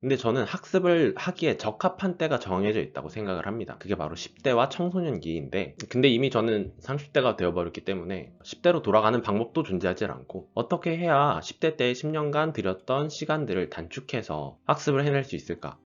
근데 저는 학습을 하기에 적합한 때가 정해져 있다고 생각을 합니다. 그게 바로 10대와 청소년기인데, 근데 이미 저는 30대가 되어버렸기 때문에 10대로 돌아가는 방법도 존재하지 않고, 어떻게 해야 10대 때 10년간 들였던 시간들을 단축해서 학습을 해낼 수 있을까?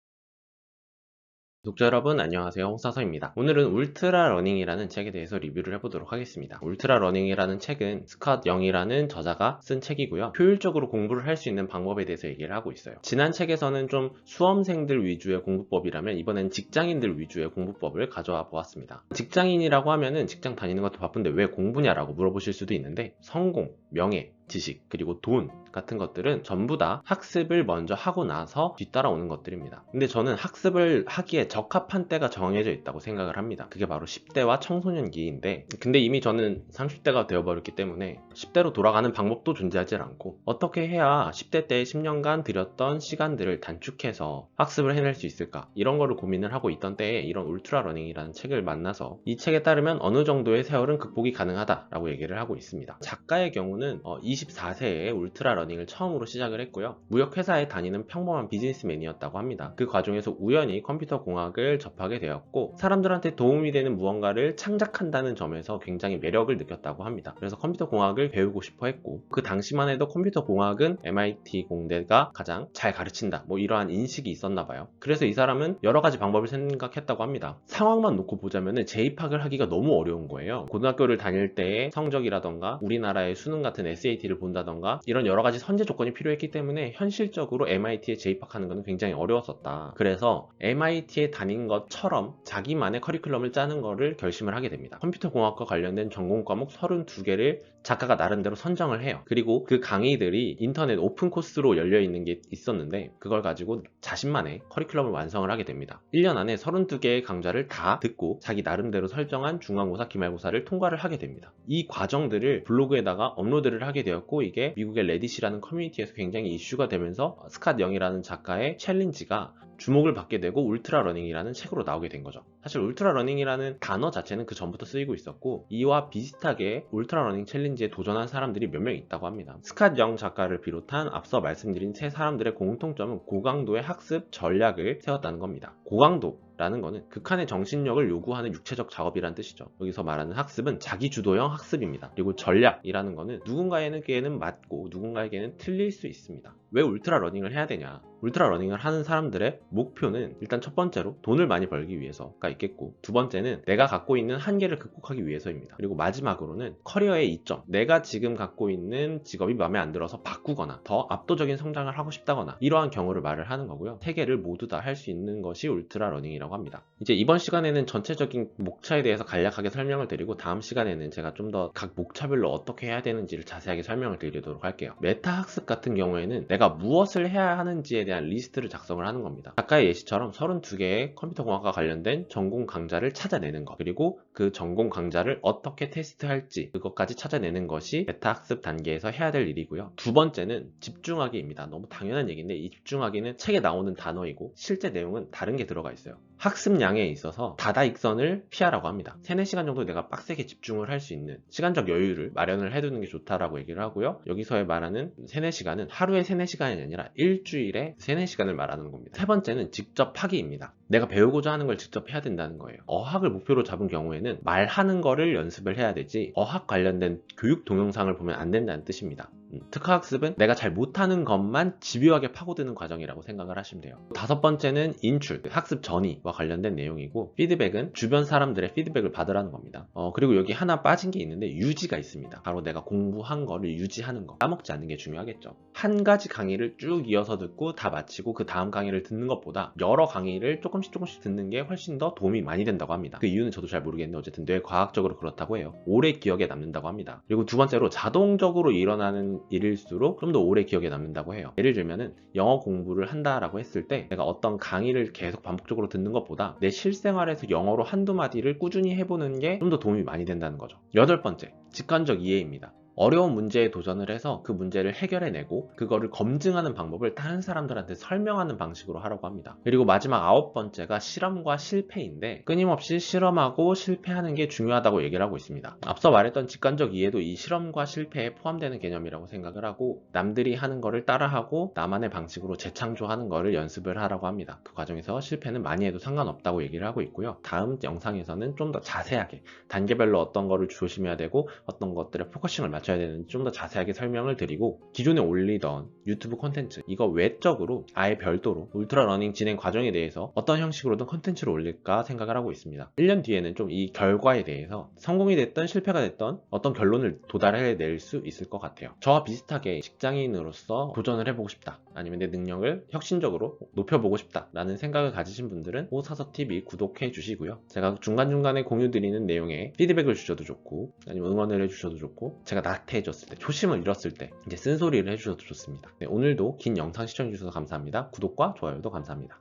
독자 여러분 안녕하세요, 홍사서입니다. 오늘은 울트라 러닝이라는 책에 대해서 리뷰를 해보도록 하겠습니다. 울트라 러닝이라는 책은 스캇 영이라는 저자가 쓴 책이고요. 효율적으로 공부를 할 수 있는 방법에 대해서 얘기를 하고 있어요. 지난 책에서는 좀 수험생들 위주의 공부법이라면 이번엔 직장인들 위주의 공부법을 가져와 보았습니다. 직장인이라고 하면은 직장 다니는 것도 바쁜데 왜 공부냐라고 물어보실 수도 있는데, 성공, 명예, 지식, 그리고 돈 같은 것들은 전부 다 학습을 먼저 하고 나서 뒤따라오는 것들입니다. 근데 저는 학습을 하기에 적합한 때가 정해져 있다고 생각을 합니다. 그게 바로 10대와 청소년기인데, 근데 이미 저는 30대가 되어버렸기 때문에 10대로 돌아가는 방법도 존재하지 않고, 어떻게 해야 10대 때 10년간 들였던 시간들을 단축해서 학습을 해낼 수 있을까, 이런 거를 고민을 하고 있던 때에 이런 울트라 러닝이라는 책을 만나서, 이 책에 따르면 어느 정도의 세월은 극복이 가능하다라고 얘기를 하고 있습니다. 작가의 경우는 24세에 울트라 러닝을 처음으로 시작을 했고요. 무역회사에 다니는 평범한 비즈니스맨이었다고 합니다. 그 과정에서 우연히 컴퓨터 공학을 접하게 되었고, 사람들한테 도움이 되는 무언가를 창작한다는 점에서 굉장히 매력을 느꼈다고 합니다. 그래서 컴퓨터 공학을 배우고 싶어 했고, 그 당시만 해도 컴퓨터 공학은 MIT 공대가 가장 잘 가르친다, 뭐 이러한 인식이 있었나 봐요. 그래서 이 사람은 여러 가지 방법을 생각했다고 합니다. 상황만 놓고 보자면은 재입학을 하기가 너무 어려운 거예요. 고등학교를 다닐 때의 성적이라던가 우리나라의 수능 같은 SAT를 본다던가 이런 여러 가지 선제 조건이 필요했기 때문에 현실적으로 MIT에 재입학하는 것은 굉장히 어려웠었다. 그래서 MIT에 다닌 것처럼 자기만의 커리큘럼을 짜는 거를 결심을 하게 됩니다. 컴퓨터 공학과 관련된 전공 과목 32개를 작가가 나름대로 선정을 해요. 그리고 그 강의들이 인터넷 오픈 코스로 열려 있는 게 있었는데, 그걸 가지고 자신만의 커리큘럼을 완성을 하게 됩니다. 1년 안에 32개의 강좌를 다 듣고 자기 나름대로 설정한 중간고사, 기말고사를 통과를 하게 됩니다. 이 과정들을 블로그에다가 업로드를 하게 되었고, 이게 미국의 레딧이라는 커뮤니티에서 굉장히 이슈가 되면서 스캇 영이라는 작가의 챌린지가 주목을 받게 되고 울트라 러닝이라는 책으로 나오게 된 거죠. 사실 울트라 러닝이라는 단어 자체는 그 전부터 쓰이고 있었고, 이와 비슷하게 울트라 러닝 챌린지에 도전한 사람들이 몇 명 있다고 합니다. 스캇 영 작가를 비롯한 앞서 말씀드린 세 사람들의 공통점은 고강도의 학습 전략을 세웠다는 겁니다. 고강도 라는 거는 극한의 정신력을 요구하는 육체적 작업이란 뜻이죠. 여기서 말하는 학습은 자기주도형 학습입니다. 그리고 전략이라는 거는 누군가에게는 맞고 누군가에게는 틀릴 수 있습니다. 왜 울트라 러닝을 해야 되냐? 울트라 러닝을 하는 사람들의 목표는 일단 첫 번째로 돈을 많이 벌기 위해서가 있겠고, 두 번째는 내가 갖고 있는 한계를 극복하기 위해서입니다. 그리고 마지막으로는 커리어의 이점, 내가 지금 갖고 있는 직업이 마음에 안 들어서 바꾸거나 더 압도적인 성장을 하고 싶다거나 이러한 경우를 말을 하는 거고요. 세 개를 모두 다 할 수 있는 것이 울트라 러닝이라고 합니다. 이제 이번 시간에는 전체적인 목차에 대해서 간략하게 설명을 드리고, 다음 시간에는 제가 좀 더 각 목차별로 어떻게 해야 되는지를 자세하게 설명을 드리도록 할게요. 메타 학습 같은 경우에는 내가 무엇을 해야 하는지에 대한 리스트를 작성을 하는 겁니다. 작가의 예시처럼 32개의 컴퓨터 공학과 관련된 전공 강좌를 찾아내는 것, 그리고 그 전공 강좌를 어떻게 테스트할지 그것까지 찾아내는 것이 메타 학습 단계에서 해야 될 일이고요. 두 번째는 집중하기입니다. 너무 당연한 얘기인데, 이 집중하기는 책에 나오는 단어이고 실제 내용은 다른 게 들어가 있어요. 학습량에 있어서 다다익선을 피하라고 합니다. 3, 4시간 정도 내가 빡세게 집중을 할 수 있는 시간적 여유를 마련을 해두는 게 좋다라고 얘기를 하고요. 여기서의 말하는 3, 4시간은 하루에 3, 4시간이 아니라 일주일에 3, 4시간을 말하는 겁니다. 세 번째는 직접 하기입니다. 내가 배우고자 하는 걸 직접 해야 된다는 거예요. 어학을 목표로 잡은 경우에는 말하는 거를 연습을 해야 되지, 어학 관련된 교육 동영상을 보면 안 된다는 뜻입니다. 특화학습은 내가 잘 못하는 것만 집요하게 파고드는 과정이라고 생각을 하시면 돼요. 다섯 번째는 인출, 학습 전이와 관련된 내용이고, 피드백은 주변 사람들의 피드백을 받으라는 겁니다. 그리고 여기 하나 빠진 게 있는데 유지가 있습니다. 바로 내가 공부한 거를 유지하는 거, 까먹지 않는 게 중요하겠죠. 한 가지 강의를 쭉 이어서 듣고 다 마치고 그 다음 강의를 듣는 것보다 여러 강의를 조금씩 듣는 게 훨씬 더 도움이 많이 된다고 합니다. 그 이유는 저도 잘 모르겠는데 어쨌든 뇌과학적으로 그렇다고 해요. 오래 기억에 남는다고 합니다. 그리고 두 번째로 자동적으로 일어나는 일일수록 좀 더 오래 기억에 남는다고 해요. 예를 들면은 영어 공부를 한다라고 했을 때 내가 어떤 강의를 계속 반복적으로 듣는 것보다 내 실생활에서 영어로 한두 마디를 꾸준히 해보는 게 좀 더 도움이 많이 된다는 거죠. 여덟 번째, 직관적 이해입니다. 어려운 문제에 도전을 해서 그 문제를 해결해내고 그거를 검증하는 방법을 다른 사람들한테 설명하는 방식으로 하라고 합니다. 그리고 마지막 9번째가 실험과 실패인데 끊임없이 실험하고 실패하는 게 중요하다고 얘기를 하고 있습니다. 앞서 말했던 직관적 이해도 이 실험과 실패에 포함되는 개념이라고 생각을 하고 남들이 하는 거를 따라하고 나만의 방식으로 재창조하는 거를 연습을 하라고 합니다. 그 과정에서 실패는 많이 해도 상관없다고 얘기를 하고 있고요. 다음 영상에서는 좀 더 자세하게 단계별로 어떤 거를 조심해야 되고 어떤 것들에 포커싱을 맞춰야 되는지 좀 더 자세하게 설명을 드리고 기존에 올리던 유튜브 콘텐츠 이거 외적으로 아예 별도로 울트라 러닝 진행 과정에 대해서 어떤 형식으로든 콘텐츠를 올릴까 생각을 하고 있습니다. 1년 뒤에는 좀 이 결과에 대해서 성공이 됐던 실패가 됐던 어떤 결론을 도달해낼 수 있을 것 같아요. 저와 비슷하게 직장인으로서 도전을 해보고 싶다 아니면 내 능력을 혁신적으로 높여보고 싶다 라는 생각을 가지신 분들은 호사서TV 구독해 주시고요. 제가 중간중간에 공유드리는 내용에 피드백을 주셔도 좋고 아니면 응원을 해주셔도 좋고 제가 나태해졌을 때 초심을 잃었을 때 이제 쓴소리를 해주셔도 좋습니다. 네, 오늘도 긴 영상 시청해주셔서 감사합니다. 구독과 좋아요도 감사합니다.